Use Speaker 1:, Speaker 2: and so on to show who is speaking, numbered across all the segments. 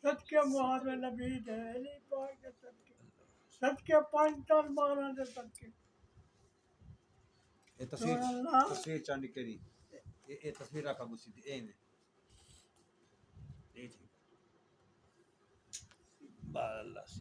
Speaker 1: सच के मुहावे नबी है अली पाक के सच के पांच ताल मारा दे सच के
Speaker 2: ये तस्वीर चांदी केरी ये तस्वीर रखा बुसी थी ए ने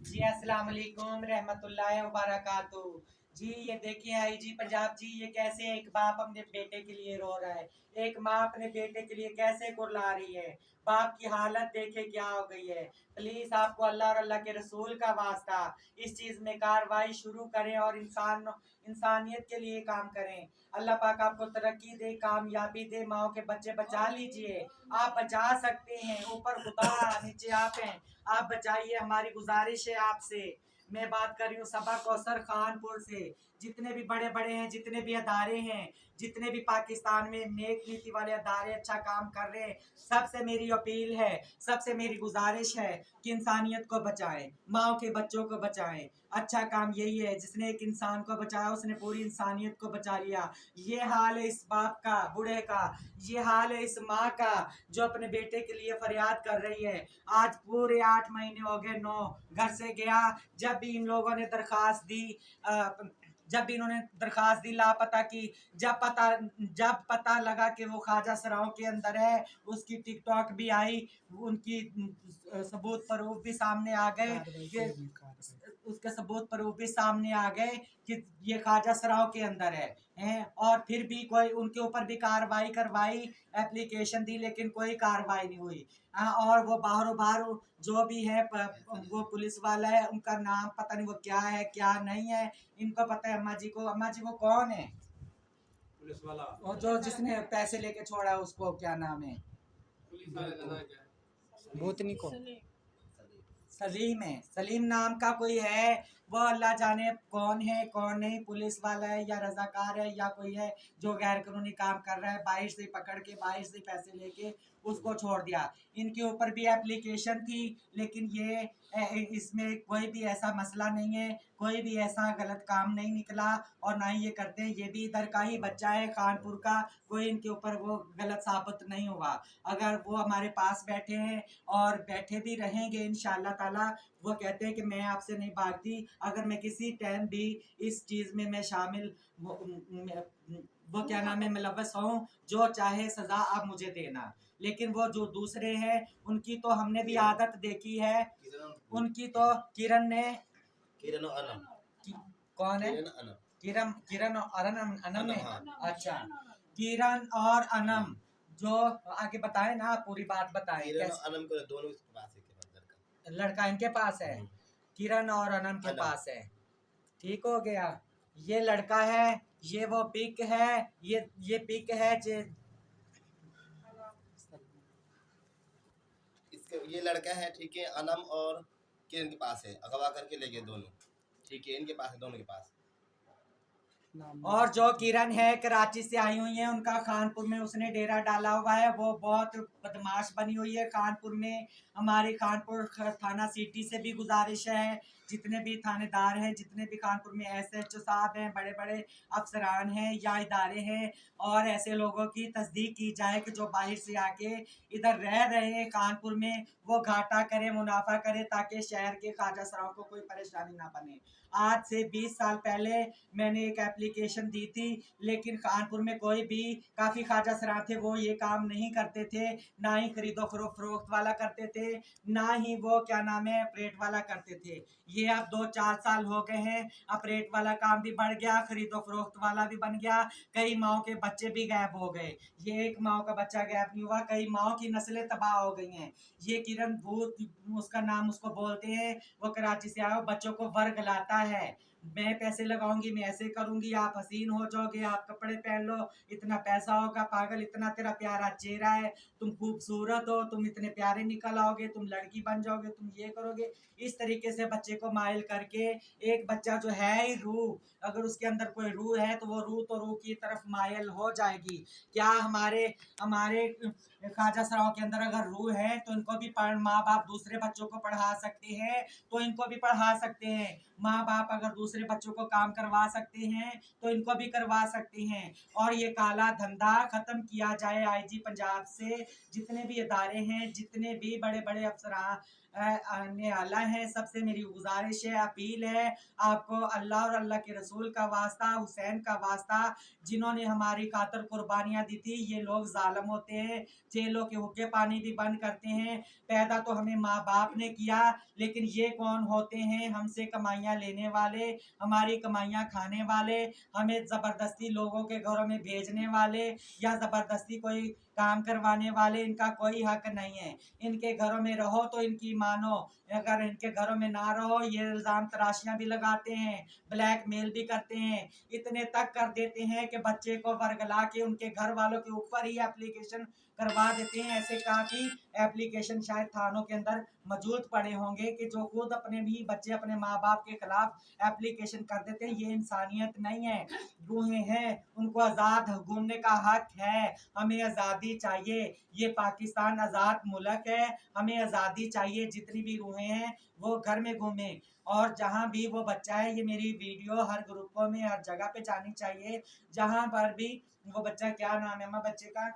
Speaker 3: जी अस्सलाम वालेकुम रहमतुल्लाहि व बरकातहू। जी ये देखिए आई जी पंजाब जी, ये कैसे एक बाप अपने बेटे के लिए रो रहा है, एक माँ अपने बेटे के लिए कैसे कुर्ला रही है। बाप की हालत देखे क्या हो गई है। प्लीज आपको अल्लाह और अल्लाह के रसूल का वास्ता इस चीज में कार्रवाई शुरू करें और इंसानियत के लिए काम करें। अल्लाह पाक आपको तरक्की दे, कामयाबी दे, माओ के बच्चे बचा लीजिए। आप बचा सकते हैं, ऊपर खुदा नीचे आप हैं, आप बचाइए। हमारी गुजारिश है आपसे। मैं बात कर रही हूँ सबा कौसर खानपुर से। जितने भी बड़े बड़े हैं, जितने भी अदारे हैं, जितने भी पाकिस्तान में नेक नीति वाले अदारे अच्छा काम कर रहे हैं, सबसे मेरी अपील है, सबसे मेरी गुजारिश है कि इंसानियत को बचाएं, माओ के बच्चों को बचाएं। अच्छा काम यही है, जिसने एक इंसान को बचाया उसने पूरी इंसानियत को बचा लिया। ये हाल है इस बाप का, बूढ़े का, ये हाल है इस माँ का जो अपने बेटे के लिए फरियाद कर रही है। आज पूरे 8 महीने हो गए, 9 घर से गया। जब भी इन लोगों ने दरखास्त दी, जब भी इन्होंने दरखास्त दी, लापता की, जब पता लगा कि वो ख्वाजा सराओं के अंदर है, उसकी टिकटॉक भी आई, उनकी सबूत प्रूफ भी सामने आ गए कि उसके सबूत प्रूफ भी सामने आ गए कि ये ख्वाजा सराओं के अंदर है। और फिर भी कोई उनके ऊपर भी कार्रवाई करवाई, एप्लीकेशन दी, लेकिन कोई कार्रवाई नहीं हुई। और वो बाहरों बाहर जो भी है वो पुलिस वाला है, उनका नाम पता नहीं वो क्या है क्या नहीं है, इनको पता है। अम्मा जी को, अम्मा जी वो कौन है
Speaker 2: पुलिस वाला
Speaker 3: वो जो जिसने पैसे लेके छोड़ा, उसको क्या नाम है?
Speaker 2: पुलिस वाले का नाम क्या है?
Speaker 3: भूतनी को सलीम है, सलीम नाम का कोई है, वो अल्लाह जाने कौन है कौन नहीं, पुलिस वाला है या रजाकार है या कोई है जो गैर कानूनी काम कर रहा है। बाहर से पकड़ के, बाहर से पैसे लेके उसको छोड़ दिया। इनके ऊपर भी एप्लीकेशन थी, लेकिन ये इसमें कोई भी ऐसा मसला नहीं है, कोई भी ऐसा गलत काम नहीं निकला और ना ही ये करते हैं। ये भी इधर का ही बच्चा है, कानपुर का, कोई इनके ऊपर वो गलत साबित नहीं हुआ। अगर वो हमारे पास बैठे हैं और बैठे भी रहेंगे इंशाअल्लाह ताला, वो कहते हैं कि मैं आपसे नहीं भागती। अगर मैं किसी टाइम भी इस चीज़ में मैं शामिल वो क्या नाम है मुलव्वस हूँ, जो चाहे सज़ा आप मुझे देना। लेकिन वो जो दूसरे हैं उनकी तो हमने भी आदत देखी है, उनकी तो किरण ने
Speaker 4: किरण और अनम
Speaker 3: कौन है?
Speaker 4: किरण अनम
Speaker 3: किरण और अनम है।
Speaker 4: हाँ।
Speaker 3: अच्छा, किरण और अनम जो आगे बताएं ना, पूरी बात बताएं।
Speaker 4: किरण और
Speaker 3: कैसे
Speaker 4: अनम को दोनों के पास है
Speaker 3: लड़का इनके पास है, किरण और अनम के पास है। ठीक हो गया, ये लड़का है, ये वो पिक है, ये पिक है
Speaker 4: इसके ये लड़का है, ठीक है, अनम और किरण के पास है, अगवा करके ले गए दोनों, ठीक है, इनके पास है, दोनों के पास।
Speaker 3: और जो किरण है कराची से आई हुई है, उनका कानपुर में उसने डेरा डाला हुआ है, वो बहुत बदमाश बनी हुई है कानपुर में। हमारी कानपुर थाना सिटी से भी गुजारिश है, जितने भी थानेदार हैं, जितने भी कानपुर में SHO साहब हैं, बड़े बड़े अफसरान हैं या इदारे हैं, और ऐसे लोगों की तस्दीक की जाए कि जो बाहर से आके इधर रह रहे हैं कानपुर में, वो घाटा करे, मुनाफा करे, ताकि शहर के ख्वाजा सराओं को कोई परेशानी ना बने। आज से 20 साल पहले मैंने एक एप्लीकेशन दी थी, लेकिन कानपुर में कोई भी, काफ़ी ख्वाजा सरा थे, वो ये काम नहीं करते थे। ना ही खरीदो फरोख्त वाला करते थे, ना ही वो क्या नाम है अपरेट वाला करते थे। ये अब 2-4 साल हो गए हैं, अपरेट वाला काम भी बढ़ गया, खरीदो फरोख्त वाला भी बन गया। कई माओ के बच्चे भी गायब हो गए। ये एक माओ का बच्चा गायब नहीं हुआ, कई माओ की नस्लें तबाह हो गई हैं। ये किरण भूत, उसका नाम उसको बोलते हैं, वो कराची से आया, बच्चों को वर्ग लाता है। मैं पैसे लगाऊंगी, मैं ऐसे करूंगी, आप हसीन हो जाओगे, आप कपड़े पहन लो, इतना पैसा होगा, पागल, इतना तेरा प्यारा चेहरा है, तुम खूबसूरत हो, तुम इतने प्यारे निकल आओगे, तुम लड़की बन जाओगे, तुम ये करोगे। इस तरीके से बच्चे को माइल करके, एक बच्चा जो है ही रूह, अगर उसके अंदर कोई रूह है तो वो रूह की तरफ माइल हो जाएगी। क्या हमारे हमारे ख्वाजा सराओं के अंदर अगर रूह है तो इनको भी माँ बाप दूसरे बच्चों को पढ़ा सकते हैं, तो इनको भी पढ़ा सकते हैं। माँ बाप अगर दूसरे दूसरे बच्चों को काम करवा सकते हैं तो इनको भी करवा सकते हैं। और ये काला धंधा ख़त्म किया जाए। आईजी पंजाब से जितने भी इदारे हैं, जितने भी बड़े बड़े अफसरान आने आला है, सबसे मेरी गुजारिश है, अपील है आपको, अल्लाह और अल्लाह के रसूल का वास्ता, हुसैन का वास्ता, जिन्होंने हमारी खातर कुर्बानियाँ दी थी, ये लोग जालिम होते हैं, जेलों के हुक्के पानी भी बंद करते हैं। पैदा तो हमें माँ बाप ने किया, लेकिन ये कौन होते हैं? हमसे कमाइयाँ लेने वाले, हमारी कमाइयाँ खाने वाले, हमें ज़बरदस्ती लोगों के घरों में भेजने वाले या ज़बरदस्ती कोई काम करवाने वाले। इनका कोई हक नहीं है। इनके घरों में रहो तो इनकी मानो, अगर इनके घरों में ना रहो ये इल्ज़ाम तराशियाँ भी लगाते हैं, ब्लैकमेल भी करते हैं, इतने तक कर देते हैं कि बच्चे को वर्गला के उनके घर वालों के ऊपर ही एप्लीकेशन करवा देते हैं। ऐसे काफ़ी एप्लीकेशन शायद थानों के अंदर मौजूद पड़े होंगे कि जो खुद अपने भी बच्चे अपने माँ बाप के खिलाफ एप्लीकेशन कर देते हैं। ये इंसानियत नहीं है। रूहें हैं, उनको आज़ाद घूमने का हक है। हमें आज़ादी चाहिए। ये पाकिस्तान आज़ाद मुल्क है, हमें आज़ादी चाहिए। जितनी भी रूहें हैं वो घर में घूमें, और जहाँ भी वो बच्चा है, ये मेरी वीडियो हर ग्रुपों में हर जगह पे जानी चाहिए। जहाँ पर भी वो बच्चा, क्या नाम है अम्मा बच्चे का?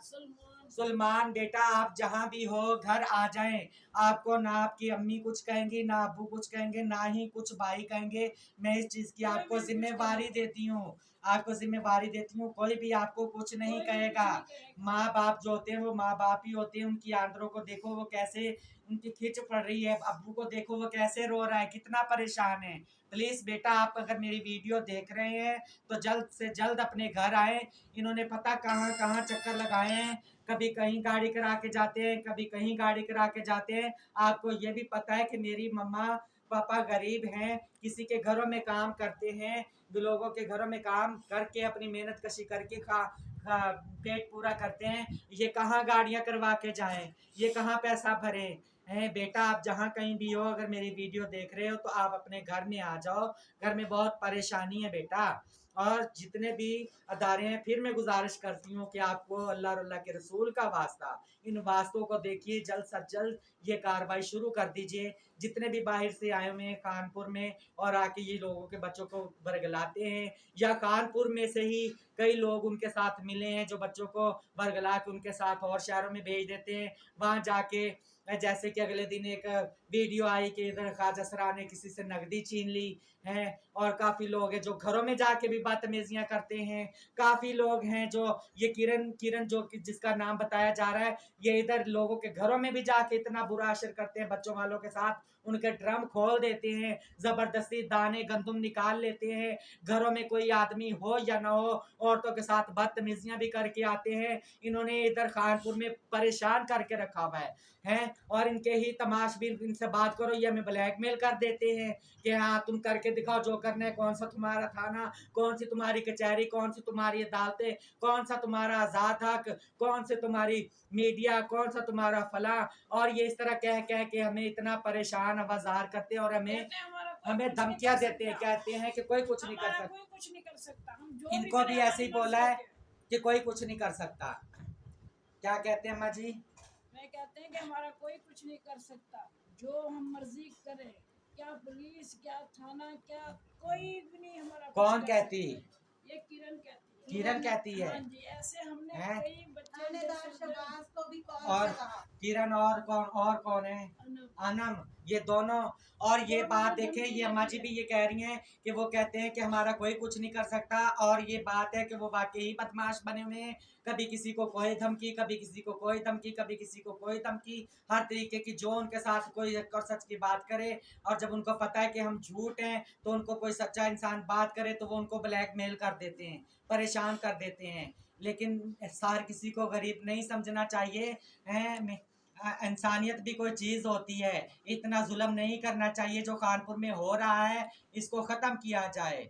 Speaker 3: सुलमान। बेटा आप जहाँ भी हो घर आ जाएं। आपको ना आपकी अम्मी कुछ कहेंगी, ना अब्बू कुछ कहेंगे, ना ही कुछ भाई कहेंगे। मैं इस चीज़ की आपको जिम्मेवारी देती हूँ, आपको जिम्मेवारी देती हूँ। कोई भी आपको कुछ नहीं कहेगा। माँ बाप जो होते हैं वो माँ बाप ही होते हैं। उनकी आंदरों को देखो वो कैसे उनकी खिंच पड़ रही है, अब्बू को देखो वो कैसे रो रहा है, कितना परेशान है। प्लीज़ बेटा आप अगर मेरी वीडियो देख रहे हैं तो जल्द से जल्द अपने घर आए। इन्होंने पता कहाँ कहाँ चक्कर लगाए हैं, कभी कहीं गाड़ी करा के जाते हैं, कभी कहीं गाड़ी करा के जाते हैं। आपको ये भी पता है कि मेरी मम्मा पापा गरीब हैं, किसी के घरों में काम करते हैं, लोगों के घरों में काम करके अपनी मेहनत कशी करके पेट पूरा करते हैं। ये कहाँ गाड़ियाँ करवा के जाएं, ये कहाँ पैसा भरें हैं? बेटा आप जहाँ कहीं भी हो, अगर मेरी वीडियो देख रहे हो तो आप अपने घर में आ जाओ। घर में बहुत परेशानी है बेटा। और जितने भी अदारे हैं, फिर मैं गुजारिश करती हूँ कि आपको अल्लाह और अल्लाह के रसूल का वास्ता, इन वास्तों को देखिए, जल्द से जल्द ये कार्रवाई शुरू कर दीजिए। जितने भी बाहर से आए हुए हैं कानपुर में और आके ये लोगों के बच्चों को वर्गलाते हैं, या कानपुर में से ही कई लोग उनके साथ मिले हैं जो बच्चों को वर्गला के उनके साथ और शहरों में भेज देते हैं। वहाँ जाके जैसे कि अगले दिन एक वीडियो आई कि इधर ख्वाजा सरा ने किसी से नकदी छीन ली है, और काफ़ी लोग हैं जो घरों में जाके भी बदतमीजियाँ करते हैं। काफ़ी लोग हैं जो ये किरण जो कि जिसका नाम बताया जा रहा है, ये इधर लोगों के घरों में भी जाके इतना बुरा असर करते हैं बच्चों वालों के साथ। उनके ड्रम खोल देते हैं, ज़बरदस्ती दाने गंदुम निकाल लेते हैं। घरों में कोई आदमी हो या ना हो, औरतों के साथ बदतमीजियाँ भी करके आते हैं। इन्होंने इधर कानपुर में परेशान करके रखा हुआ है हैं। और इनके ही तमाशबीन, इनसे बात करो ये हमें ब्लैकमेल कर देते हैं कि हाँ तुम करके दिखाओ जो करना है, कौन सा तुम्हारा थाना, कौन सी तुम्हारी कचहरी, कौन सी तुम्हारी अदालतें, कौन सा तुम्हारा आज़ाद हक, कौन से तुम्हारी मीडिया, कौन सा तुम्हारा फला। और ये इस तरह कह कह के हमें इतना परेशान आवाज़ार करते हैं और हमें धमकियाँ देते हैं, कहते हैं कि कोई कुछ नहीं कर सकता।
Speaker 5: कोई कुछ नहीं कर सकता। हम जो
Speaker 3: इनको भी ऐसे ही बोला है कि कोई कुछ नहीं कर सकता। क्या कहते हैं अम्मा जी?
Speaker 5: मैं कहते हैं कि हमारा कोई कुछ नहीं कर सकता, जो हम मर्जी करें। क्या पुलिस, क्या थाना, क्या कोई भी नहीं हमारा।
Speaker 3: कौन कहती?
Speaker 5: ये किरण कहती है।
Speaker 3: किरण कहती है?
Speaker 5: हाँ जी, ऐसे हमने
Speaker 3: हैं?
Speaker 5: कई बच्चे
Speaker 3: और किरण और कौन है? अनम। ये दोनों। और ये बात देखें, ये अम्मा जी भी ये कह रही हैं कि वो कहते हैं कि हमारा कोई कुछ नहीं कर सकता। और ये बात है कि वो वाकई ही बदमाश बने हुए हैं। कभी किसी को कोई धमकी, कभी किसी को कोई धमकी, कभी किसी को कोई धमकी, हर तरीके की जो उनके साथ कोई और सच की बात करे। और जब उनको पता है कि हम झूठ हैं तो उनको कोई सच्चा इंसान बात करे तो वो उनको ब्लैकमेल कर देते हैं, परेशान कर देते हैं। लेकिन हर किसी को गरीब नहीं समझना चाहिए हैं। इंसानियत भी कोई चीज़ होती है। इतना जुल्म नहीं करना चाहिए जो कानपुर में हो रहा है, इसको ख़त्म किया जाए।